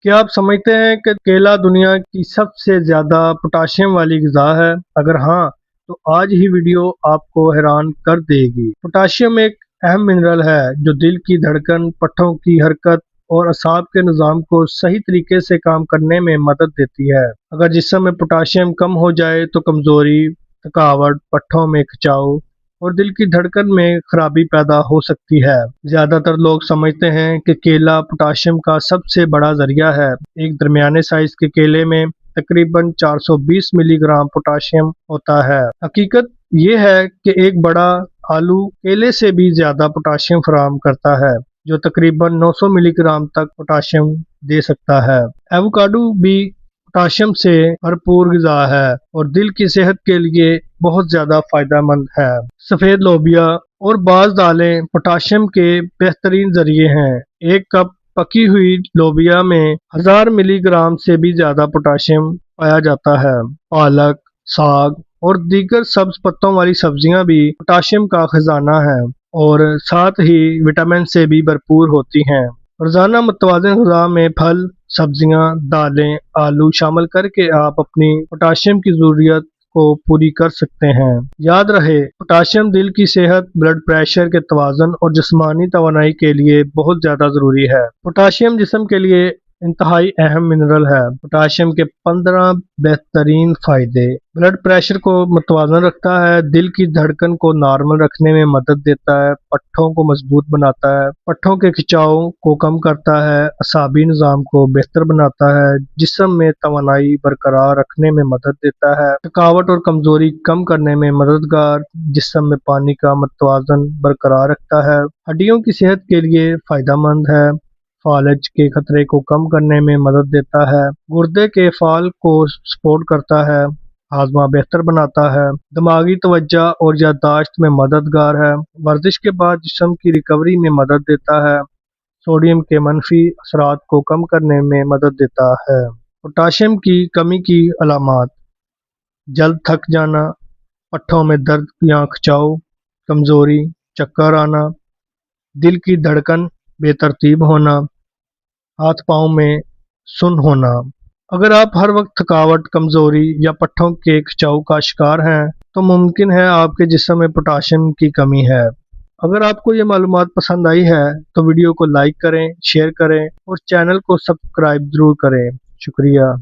क्या आप समझते हैं कि केला दुनिया की सबसे ज्यादा पोटाशियम वाली ग़िज़ा है? अगर हाँ, तो आज ही वीडियो आपको हैरान कर देगी। पोटाशियम एक अहम मिनरल है जो दिल की धड़कन, पट्टों की हरकत और असाब के निज़ाम को सही तरीके से काम करने में मदद देती है। अगर जिस्म में पोटाशियम कम हो जाए तो कमजोरी, थकावट, पट्टों में खिंचाव और दिल की धड़कन में खराबी पैदा हो सकती है। ज्यादातर लोग समझते हैं कि केला पोटाशियम का सबसे बड़ा जरिया है। एक दरमियाने साइज के केले में तकरीबन 420 मिलीग्राम पोटाशियम होता है। हकीकत ये है कि एक बड़ा आलू केले से भी ज्यादा पोटाशियम फराहम करता है, जो तकरीबन 900 मिलीग्राम तक पोटाशियम दे सकता है। एवोकाडो भी पोटाशियम से भरपूर ग़िज़ा है और दिल की सेहत के लिए बहुत ज्यादा फायदेमंद है। सफेद लोबिया और बाज़ दालें पोटाशियम के बेहतरीन जरिए हैं। एक कप पकी हुई लोबिया में 1000 मिलीग्राम से भी ज्यादा पोटाशियम पाया जाता है। पालक, साग और दीगर सब्ज पत्तों वाली सब्जियां भी पोटाशियम का खजाना है और साथ ही विटामिन से भी भरपूर होती हैं। रोजाना मुतवाज़िन ग़िज़ा में फल, सब्जियां, दालें, आलू शामिल करके आप अपनी पोटाशियम की ज़रूरत को पूरी कर सकते हैं। याद रहे, पोटाशियम दिल की सेहत, ब्लड प्रेशर के तवाज़ुन और जिस्मानी तवानाई के लिए बहुत ज्यादा जरूरी है। पोटाशियम जिस्म के लिए इंतहाई अहम मिनरल है। पोटाशियम के 15 बेहतरीन फायदे: ब्लड प्रेशर को मुतवाज़न रखता है, दिल की धड़कन को नॉर्मल रखने में मदद देता है, पट्टों को मजबूत बनाता है, पट्टों के खिंचाव को कम करता है, असाबी निज़ाम को बेहतर बनाता है, जिस्म में तवानाई बरकरार रखने में मदद देता है, थकावट और कमजोरी कम करने में मददगार, जिस्म में पानी का मतवाज़न बरकरार रखता है, हड्डियों की सेहत के लिए फायदेमंद है, फालज के खतरे को कम करने में मदद देता है, गुर्दे के फाल को सपोर्ट करता है, हाजमा बेहतर बनाता है, दिमागी तवज्जो और याददाश्त में मददगार है, वर्जिश के बाद जिस्म की रिकवरी में मदद देता है, सोडियम के मनफी असरात को कम करने में मदद देता है। पोटाशियम की कमी की अलामात: जल्द थक जाना, पट्टों में दर्द या खिंचाव, कमजोरी, चक्कर आना, दिल की धड़कन बेतरतीब होना, हाथ पाँव में सुन्न होना। अगर आप हर वक्त थकावट, कमजोरी या पट्टों के खिंचाव का शिकार हैं तो मुमकिन है आपके जिस्म में पोटाशियम की कमी है। अगर आपको ये मालूमात पसंद आई है तो वीडियो को लाइक करें, शेयर करें और चैनल को सब्सक्राइब जरूर करें। शुक्रिया।